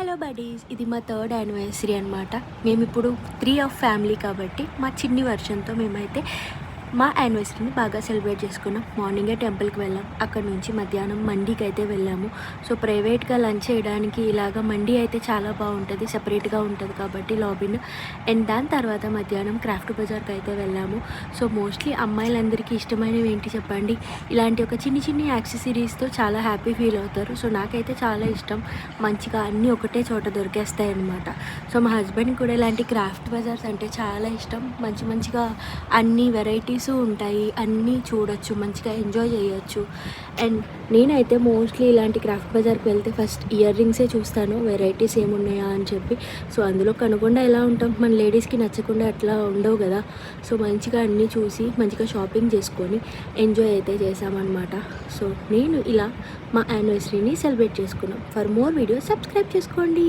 Hello buddies, ఇది మా third anniversary అనమాట. మేమిప్పుడు 3 ఆఫ్ ఫ్యామిలీ కాబట్టి మా చిన్ని వర్షన్తో మేమైతే మా యానివర్సరీని బాగా సెలబ్రేట్ చేసుకున్నాం. మార్నింగే టెంపుల్కి వెళ్ళాం, అక్కడ నుంచి మధ్యాహ్నం మండీకి అయితే వెళ్ళాము. సో ప్రైవేట్గా లంచ్ చేయడానికి ఇలాగ మండీ అయితే చాలా బాగుంటుంది, సెపరేట్గా ఉంటుంది కాబట్టి లాబిన్. అండ్ దాని తర్వాత మధ్యాహ్నం క్రాఫ్ట్ బజార్కి అయితే వెళ్ళాము. సో మోస్ట్లీ అమ్మాయిలందరికీ ఇష్టమైనవి ఏంటి చెప్పండి, ఇలాంటి ఒక చిన్ని చిన్ని యాక్సెసరీస్తో చాలా హ్యాపీ ఫీల్ అవుతారు. సో నాకైతే చాలా ఇష్టం, మంచిగా అన్నీ ఒకటే చోట దొరికేస్తాయి అన్నమాట. సో మా హస్బెండ్ కూడా ఇలాంటి క్రాఫ్ట్ బజార్స్ అంటే చాలా ఇష్టం. మంచిగా అన్ని వెరైటీస్ ఉంటాయి, అన్నీ చూడొచ్చు, మంచిగా ఎంజాయ్ చేయొచ్చు. అండ్ నేనైతే మోస్ట్లీ ఇలాంటి క్రాఫ్ట్ బజార్కి వెళ్తే ఫస్ట్ ఇయర్ రింగ్సే చూస్తాను, వెరైటీస్ ఏమున్నాయా అని చెప్పి. సో అందులో కనుగొండా ఎలా ఉంటాం, మన లేడీస్కి నచ్చకుండా అట్లా ఉండవు కదా. సో మంచిగా అన్నీ చూసి మంచిగా షాపింగ్ చేసుకొని ఎంజాయ్ అయితే చేసామన్నమాట. సో నేను ఇలా మా యానివర్సరీని సెలబ్రేట్ చేసుకున్నాం. ఫర్ మోర్ వీడియోస్ సబ్స్క్రైబ్ చేసుకోండి.